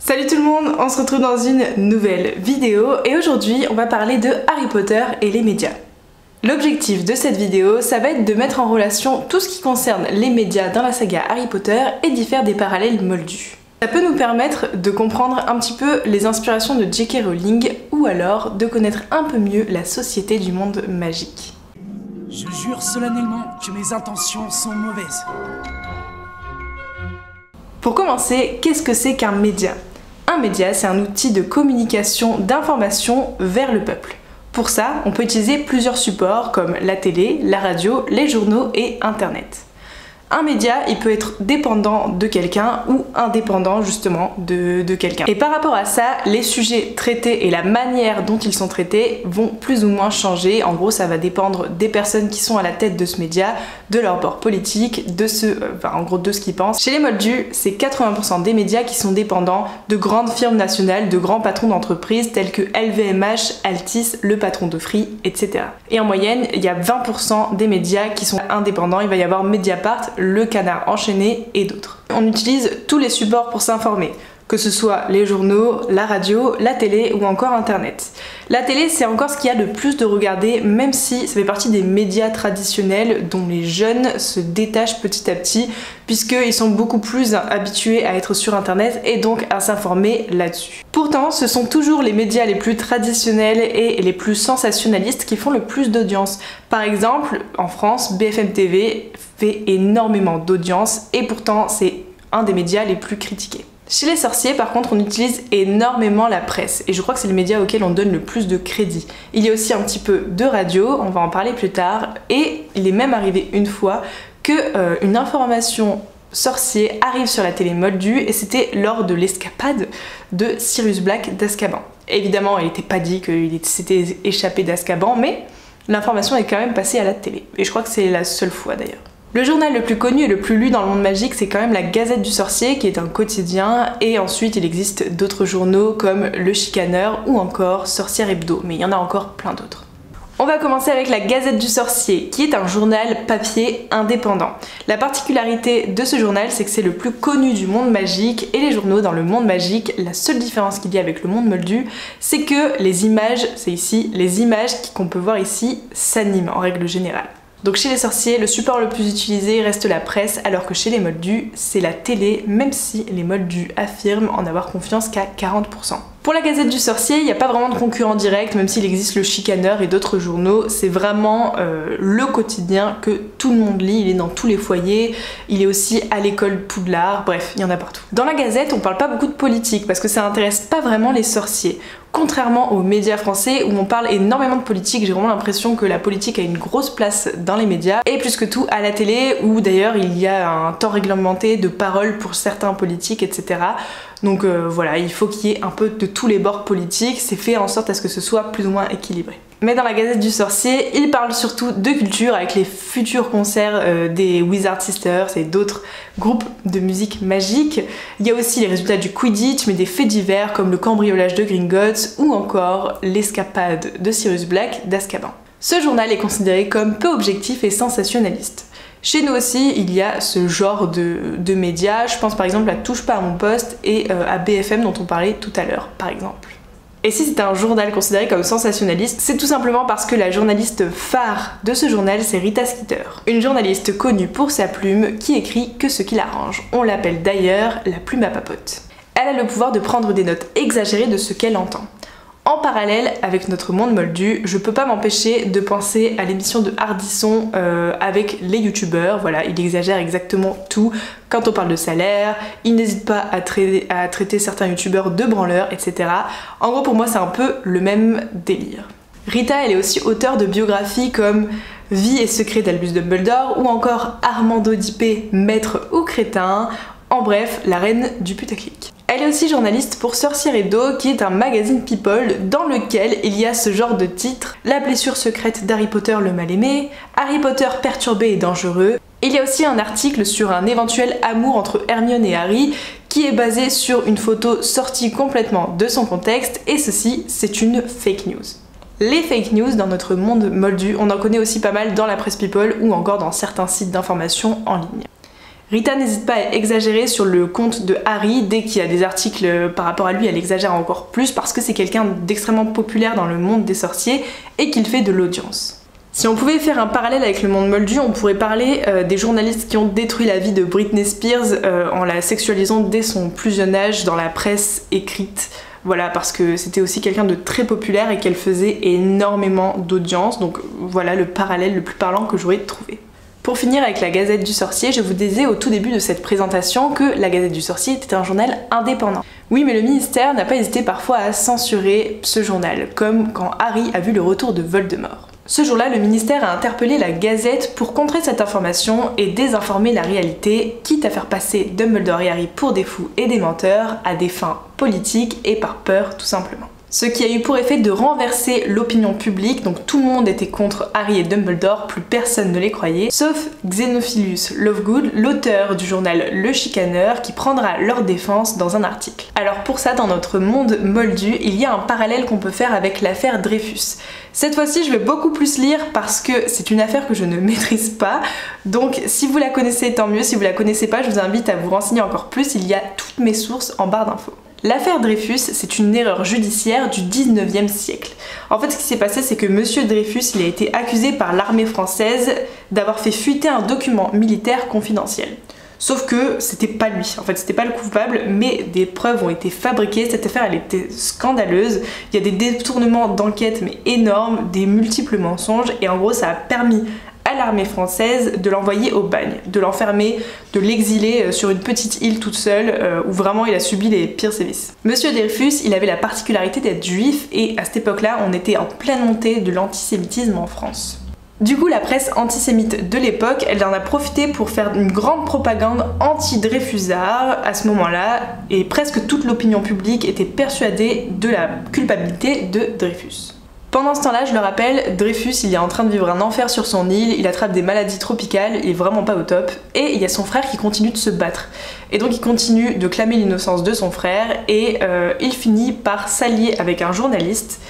Salut tout le monde, on se retrouve dans une nouvelle vidéo et aujourd'hui on va parler de Harry Potter et les médias. L'objectif de cette vidéo, ça va être de mettre en relation tout ce qui concerne les médias dans la saga Harry Potter et d'y faire des parallèles moldus. Ça peut nous permettre de comprendre un petit peu les inspirations de J.K. Rowling ou alors de connaître un peu mieux la société du monde magique. Je jure solennellement que mes intentions sont mauvaises. Pour commencer, qu'est-ce que c'est qu'un média ? Un média, c'est un outil de communication d'information vers le peuple. Pour ça, on peut utiliser plusieurs supports comme la télé, la radio, les journaux et Internet. Un média, il peut être dépendant de quelqu'un ou indépendant justement de quelqu'un. Et par rapport à ça, les sujets traités et la manière dont ils sont traités vont plus ou moins changer. En gros, ça va dépendre des personnes qui sont à la tête de ce média, de leur bord politique, de ce qu'ils pensent. Chez les moldus, c'est 80% des médias qui sont dépendants de grandes firmes nationales, de grands patrons d'entreprises tels que LVMH, Altis, le patron de Free, etc. Et en moyenne, il y a 20% des médias qui sont indépendants. Il va y avoir Mediapart, Le Canard enchaîné et d'autres. On utilise tous les supports pour s'informer, que ce soit les journaux, la radio, la télé ou encore Internet. La télé, c'est encore ce qu'il y a de plus de regarder, même si ça fait partie des médias traditionnels dont les jeunes se détachent petit à petit, puisqu'ils sont beaucoup plus habitués à être sur Internet et donc à s'informer là-dessus. Pourtant, ce sont toujours les médias les plus traditionnels et les plus sensationnalistes qui font le plus d'audience. Par exemple, en France, BFM TV fait énormément d'audience et pourtant c'est un des médias les plus critiqués. Chez les sorciers, par contre, on utilise énormément la presse et je crois que c'est le média auquel on donne le plus de crédit. Il y a aussi un petit peu de radio, on va en parler plus tard, et il est même arrivé une fois que une information sorcier arrive sur la télé moldue et c'était lors de l'escapade de Sirius Black d'Azkaban. Évidemment, il n'était pas dit qu'il s'était échappé d'Azkaban, mais l'information est quand même passée à la télé. Et je crois que c'est la seule fois d'ailleurs. Le journal le plus connu et le plus lu dans le monde magique, c'est quand même la Gazette du Sorcier, qui est un quotidien, et ensuite il existe d'autres journaux comme Le Chicaneur ou encore Sorcière Hebdo, mais il y en a encore plein d'autres. On va commencer avec la Gazette du Sorcier, qui est un journal papier indépendant. La particularité de ce journal, c'est que c'est le plus connu du monde magique, et les journaux dans le monde magique, la seule différence qu'il y a avec le monde moldu, c'est que les images, c'est ici, les images qu'on peut voir ici s'animent en règle générale. Donc chez les sorciers, le support le plus utilisé reste la presse, alors que chez les moldus, c'est la télé, même si les moldus affirment en avoir confiance qu'à 40%. Pour la Gazette du Sorcier, il n'y a pas vraiment de concurrent direct, même s'il existe le Chicaneur et d'autres journaux. C'est vraiment le quotidien que tout le monde lit, il est dans tous les foyers, il est aussi à l'école Poudlard, bref, il y en a partout. Dans la Gazette, on parle pas beaucoup de politique, parce que ça intéresse pas vraiment les sorciers. Contrairement aux médias français où on parle énormément de politique, j'ai vraiment l'impression que la politique a une grosse place dans les médias, et plus que tout à la télé où d'ailleurs il y a un temps réglementé de parole pour certains politiques, etc. Donc voilà, il faut qu'il y ait un peu de tous les bords politiques, c'est fait en sorte à ce que ce soit plus ou moins équilibré. Mais dans la Gazette du Sorcier, il parle surtout de culture avec les futurs concerts des Wizard Sisters et d'autres groupes de musique magique. Il y a aussi les résultats du Quidditch, mais des faits divers comme le cambriolage de Gringotts ou encore l'escapade de Sirius Black d'Azkaban. Ce journal est considéré comme peu objectif et sensationnaliste. Chez nous aussi, il y a ce genre de médias, je pense par exemple à Touche pas à mon poste et à BFM dont on parlait tout à l'heure, par exemple. Et si c'est un journal considéré comme sensationnaliste, c'est tout simplement parce que la journaliste phare de ce journal, c'est Rita Skeeter. Une journaliste connue pour sa plume qui écrit que ce qui l'arrange. On l'appelle d'ailleurs la plume à papote. Elle a le pouvoir de prendre des notes exagérées de ce qu'elle entend. En parallèle avec notre monde moldu, je peux pas m'empêcher de penser à l'émission de Hardisson avec les youtubeurs. Voilà, il exagère exactement tout quand on parle de salaire, il n'hésite pas à traiter certains youtubeurs de branleurs, etc. En gros, pour moi, c'est un peu le même délire. Rita, elle est aussi auteure de biographies comme Vie et secrets d'Albus Dumbledore ou encore Armando Dippé, maître ou crétin. En bref, la reine du putaclic. Elle est aussi journaliste pour Sorcière Hebdo, qui est un magazine people dans lequel il y a ce genre de titres: La blessure secrète d'Harry Potter le mal-aimé, Harry Potter perturbé et dangereux. Il y a aussi un article sur un éventuel amour entre Hermione et Harry qui est basé sur une photo sortie complètement de son contexte, et ceci, c'est une fake news. Les fake news dans notre monde moldu, on en connaît aussi pas mal dans la presse people ou encore dans certains sites d'information en ligne. Rita n'hésite pas à exagérer sur le compte de Harry. Dès qu'il y a des articles par rapport à lui, elle exagère encore plus parce que c'est quelqu'un d'extrêmement populaire dans le monde des sorciers et qu'il fait de l'audience. Si on pouvait faire un parallèle avec le monde moldu, on pourrait parler des journalistes qui ont détruit la vie de Britney Spears en la sexualisant dès son plus jeune âge dans la presse écrite. Voilà, parce que c'était aussi quelqu'un de très populaire et qu'elle faisait énormément d'audience, donc voilà le parallèle le plus parlant que j'aurais trouvé. Pour finir avec la Gazette du Sorcier, je vous disais au tout début de cette présentation que la Gazette du Sorcier était un journal indépendant. Oui, mais le ministère n'a pas hésité parfois à censurer ce journal, comme quand Harry a vu le retour de Voldemort. Ce jour-là, le ministère a interpellé la Gazette pour contrer cette information et désinformer la réalité, quitte à faire passer Dumbledore et Harry pour des fous et des menteurs à des fins politiques et par peur tout simplement. Ce qui a eu pour effet de renverser l'opinion publique, donc tout le monde était contre Harry et Dumbledore, plus personne ne les croyait, sauf Xenophilius Lovegood, l'auteur du journal Le Chicaneur, qui prendra leur défense dans un article. Alors pour ça, dans notre monde moldu, il y a un parallèle qu'on peut faire avec l'affaire Dreyfus. Cette fois-ci, je vais beaucoup plus lire parce que c'est une affaire que je ne maîtrise pas, donc si vous la connaissez, tant mieux, si vous la connaissez pas, je vous invite à vous renseigner encore plus, il y a toutes mes sources en barre d'infos. L'affaire Dreyfus, c'est une erreur judiciaire du 19e siècle. En fait, ce qui s'est passé, c'est que Monsieur Dreyfus, il a été accusé par l'armée française d'avoir fait fuiter un document militaire confidentiel. Sauf que c'était pas lui, en fait c'était pas le coupable, mais des preuves ont été fabriquées, cette affaire elle était scandaleuse, il y a des détournements d'enquête mais énormes, des multiples mensonges, et en gros ça a permis à l'armée française de l'envoyer au bagne, de l'enfermer, de l'exiler sur une petite île toute seule où vraiment il a subi les pires sévices. Monsieur Dreyfus, il avait la particularité d'être juif et à cette époque-là, on était en pleine montée de l'antisémitisme en France. Du coup, la presse antisémite de l'époque, elle en a profité pour faire une grande propagande anti-Dreyfusard à ce moment-là, et presque toute l'opinion publique était persuadée de la culpabilité de Dreyfus. Pendant ce temps-là, je le rappelle, Dreyfus, il est en train de vivre un enfer sur son île, il attrape des maladies tropicales, il est vraiment pas au top, et il y a son frère qui continue de se battre. Et donc il continue de clamer l'innocence de son frère, et il finit par s'allier avec un journaliste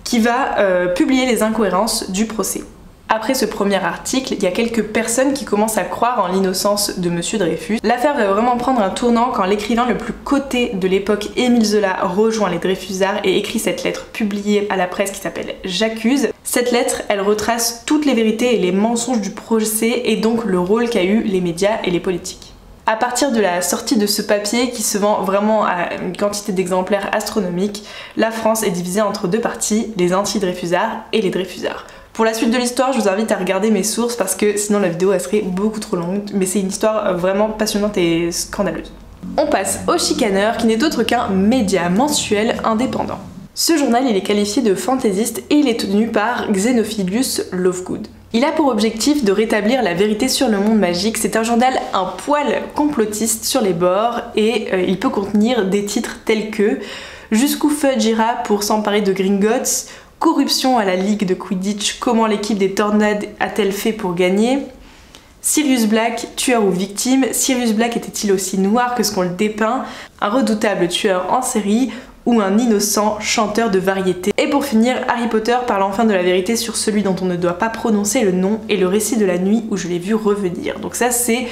qui va publier les incohérences du procès. Après ce premier article, il y a quelques personnes qui commencent à croire en l'innocence de Monsieur Dreyfus. L'affaire va vraiment prendre un tournant quand l'écrivain le plus coté de l'époque, Émile Zola, rejoint les Dreyfusards et écrit cette lettre publiée à la presse qui s'appelle J'accuse. Cette lettre, elle retrace toutes les vérités et les mensonges du procès et donc le rôle qu'a eu les médias et les politiques. À partir de la sortie de ce papier qui se vend vraiment à une quantité d'exemplaires astronomiques, la France est divisée entre deux parties, les anti-Dreyfusards et les Dreyfusards. Pour la suite de l'histoire, je vous invite à regarder mes sources parce que sinon la vidéo elle serait beaucoup trop longue, mais c'est une histoire vraiment passionnante et scandaleuse. On passe au Chicaneur qui n'est autre qu'un média mensuel indépendant. Ce journal il est qualifié de fantaisiste et il est tenu par Xenophilius Lovegood. Il a pour objectif de rétablir la vérité sur le monde magique, c'est un journal un poil complotiste sur les bords et il peut contenir des titres tels que Jusqu'où Fudge ira pour s'emparer de Gringotts, Corruption à la Ligue de Quidditch, comment l'équipe des Tornades a-t-elle fait pour gagner? Sirius Black, tueur ou victime, Sirius Black était-il aussi noir que ce qu'on le dépeint? Un redoutable tueur en série ou un innocent chanteur de variété? Et pour finir, Harry Potter parle enfin de la vérité sur celui dont on ne doit pas prononcer le nom et le récit de la nuit où je l'ai vu revenir. Donc ça c'est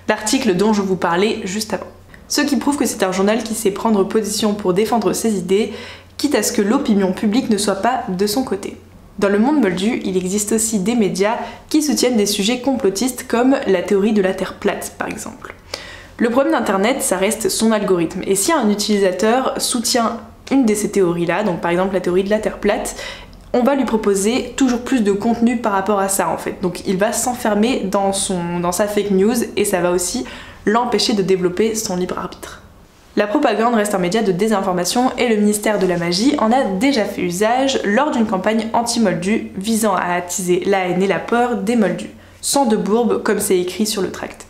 l'article dont je vous parlais juste avant. Ce qui prouve que c'est un journal qui sait prendre position pour défendre ses idées, quitte à ce que l'opinion publique ne soit pas de son côté. Dans le monde moldu, il existe aussi des médias qui soutiennent des sujets complotistes comme la théorie de la Terre plate par exemple. Le problème d'Internet, ça reste son algorithme, et si un utilisateur soutient une de ces théories-là, donc par exemple la théorie de la Terre plate, on va lui proposer toujours plus de contenu par rapport à ça en fait. Donc il va s'enfermer dans sa fake news et ça va aussi l'empêcher de développer son libre arbitre. La propagande reste un média de désinformation et le ministère de la Magie en a déjà fait usage lors d'une campagne anti-moldu visant à attiser la haine et la peur des moldus, sans de bourbe comme c'est écrit sur le tract.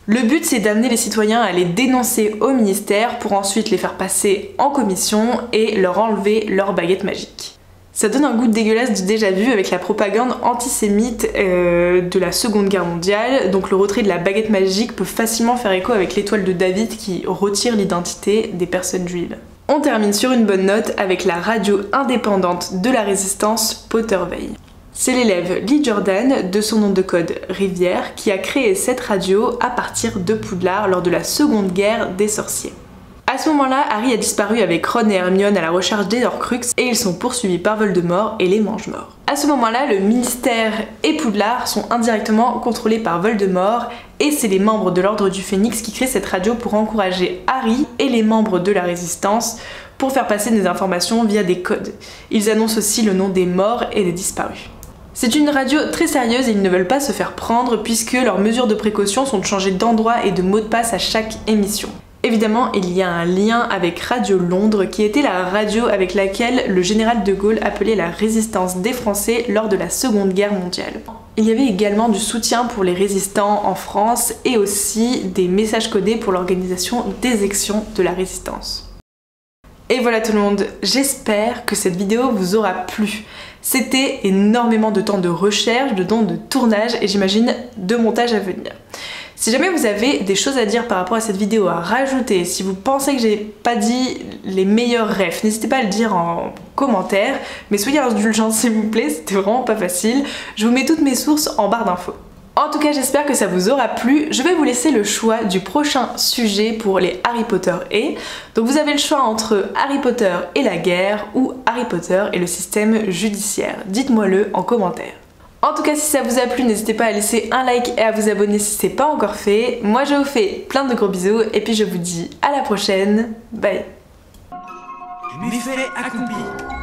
Le but c'est d'amener les citoyens à les dénoncer au ministère pour ensuite les faire passer en commission et leur enlever leur baguette magique. Ça donne un goût dégueulasse du déjà vu avec la propagande antisémite de la Seconde Guerre mondiale, donc le retrait de la baguette magique peut facilement faire écho avec l'étoile de David qui retire l'identité des personnes juives. On termine sur une bonne note avec la radio indépendante de la résistance Potterveille. C'est l'élève Lee Jordan, de son nom de code Rivière, qui a créé cette radio à partir de Poudlard lors de la Seconde Guerre des Sorciers. À ce moment-là, Harry a disparu avec Ron et Hermione à la recherche des Horcruxes et ils sont poursuivis par Voldemort et les Mange-Morts. À ce moment-là, le ministère et Poudlard sont indirectement contrôlés par Voldemort et c'est les membres de l'Ordre du Phénix qui créent cette radio pour encourager Harry et les membres de la Résistance pour faire passer des informations via des codes. Ils annoncent aussi le nom des morts et des disparus. C'est une radio très sérieuse et ils ne veulent pas se faire prendre puisque leurs mesures de précaution sont de changer d'endroit et de mot de passe à chaque émission. Évidemment, il y a un lien avec Radio Londres qui était la radio avec laquelle le général de Gaulle appelait la résistance des Français lors de la Seconde Guerre mondiale. Il y avait également du soutien pour les résistants en France et aussi des messages codés pour l'organisation des actions de la résistance. Et voilà tout le monde, j'espère que cette vidéo vous aura plu. C'était énormément de temps de recherche, de temps de tournage et j'imagine de montage à venir. Si jamais vous avez des choses à dire par rapport à cette vidéo, à rajouter, si vous pensez que j'ai pas dit les meilleurs refs, n'hésitez pas à le dire en commentaire, mais soyez indulgents s'il vous plaît, c'était vraiment pas facile. Je vous mets toutes mes sources en barre d'infos. En tout cas, j'espère que ça vous aura plu. Je vais vous laisser le choix du prochain sujet pour les Harry Potter et. Donc vous avez le choix entre Harry Potter et la guerre ou Harry Potter et le système judiciaire. Dites-moi-le en commentaire. En tout cas, si ça vous a plu, n'hésitez pas à laisser un like et à vous abonner si c'est pas encore fait. Moi, je vous fais plein de gros bisous et puis je vous dis à la prochaine. Bye. Méfait accompli.